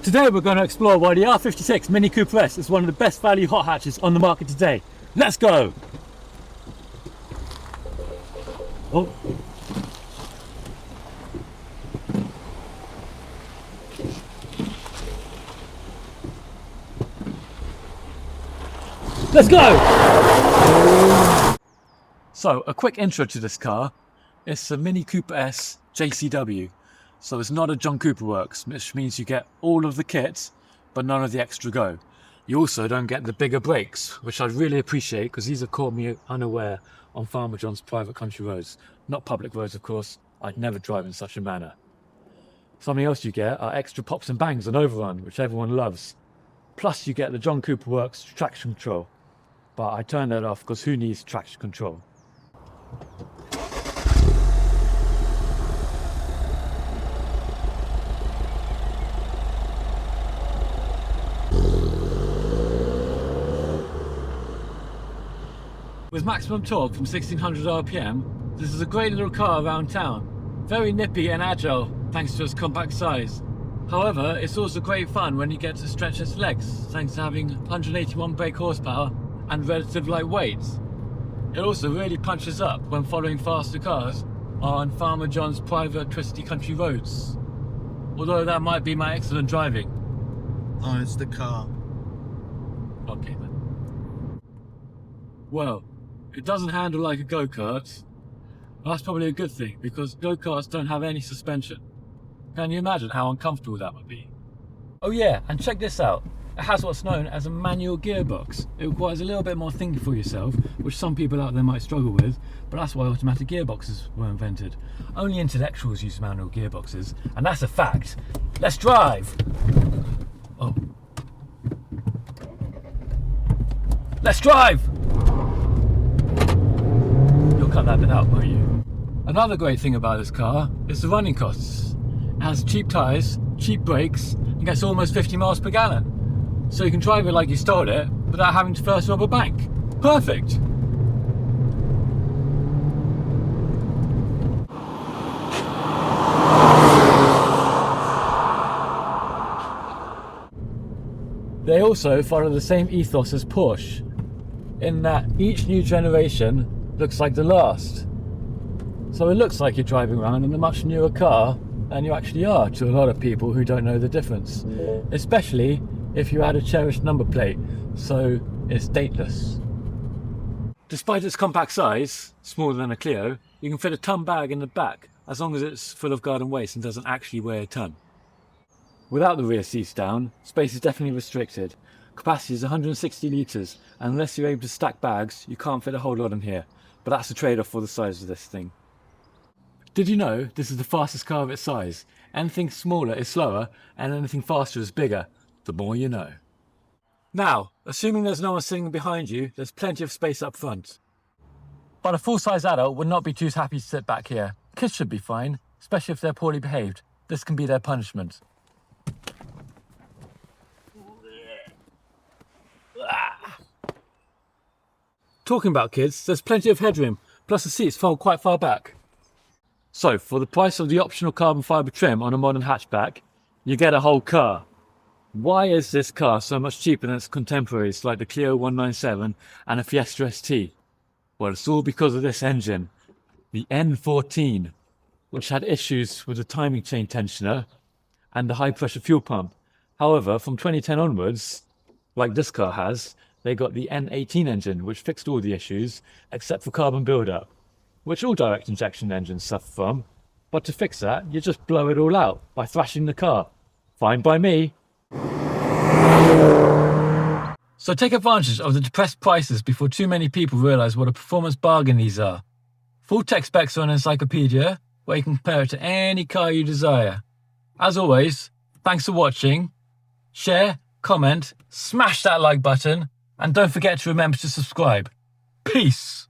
Today we're going to explore why the R56 Mini Cooper S is one of the best value hot hatches on the market today. Let's go! Oh. Let's go! So, a quick intro to this car. It's a Mini Cooper S JCW. So it's not a John Cooper Works, which means you get all of the kit, but none of the extra go. You also don't get the bigger brakes, which I really appreciate because these have caught me unaware on Farmer John's private country roads. Not public roads, of course. I'd never drive in such a manner. Something else you get are extra pops and bangs on overrun, which everyone loves. Plus you get the John Cooper Works traction control. But I turned that off because who needs traction control? With maximum torque from 1600 RPM, this is a great little car around town. Very nippy and agile thanks to its compact size. However, it's also great fun when you get to stretch its legs thanks to having 181 brake horsepower and relative light weight. It also really punches up when following faster cars on Farmer John's private twisty country roads. Although that might be my excellent driving. Oh, it's the car. Okay then. Well, it doesn't handle like a go-kart. Well, that's probably a good thing because go-karts don't have any suspension. Can you imagine how uncomfortable that would be? Oh yeah, and check this out. It has what's known as a manual gearbox. It requires a little bit more thinking for yourself, which some people out there might struggle with, but that's why automatic gearboxes were invented. Only intellectuals use manual gearboxes, and that's a fact. Let's drive! Oh. Let's drive! You'll cut that bit out, won't you? Another great thing about this car is the running costs. It has cheap tyres, cheap brakes, and gets almost 50 miles per gallon. So you can drive it like you stole it without having to first rob a bank. Perfect! They also follow the same ethos as Porsche, in that each new generation looks like the last. So it looks like you're driving around in a much newer car than you actually are to a lot of people who don't know the difference. Especially if you add a cherished number plate, so it's dateless. Despite its compact size, smaller than a Clio, you can fit a ton bag in the back as long as it's full of garden waste and doesn't actually weigh a ton. Without the rear seats down, space is definitely restricted. Capacity is 160 litres, and unless you're able to stack bags, you can't fit a whole lot in here, but that's a trade-off for the size of this thing. Did you know this is the fastest car of its size? Anything smaller is slower, and anything faster is bigger. The more you know. Now, assuming there's no one sitting behind you, there's plenty of space up front. But a full-size adult would not be too happy to sit back here. Kids should be fine, especially if they're poorly behaved. This can be their punishment. Talking about kids, there's plenty of headroom, plus the seats fold quite far back. So, for the price of the optional carbon fibre trim on a modern hatchback, you get a whole car. Why is this car so much cheaper than its contemporaries like the Clio 197 and a Fiesta ST? Well, it's all because of this engine, the N14, which had issues with the timing chain tensioner and the high pressure fuel pump. However, from 2010 onwards, like this car has, they got the N18 engine, which fixed all the issues except for carbon buildup, which all direct injection engines suffer from. But to fix that, you just blow it all out by thrashing the car. Fine by me. So take advantage of the depressed prices before too many people realise what a performance bargain these are. Full tech specs are on encyCARpedia, where you can compare it to any car you desire. As always, thanks for watching. Share, comment, smash that like button, and don't forget to remember to subscribe. Peace!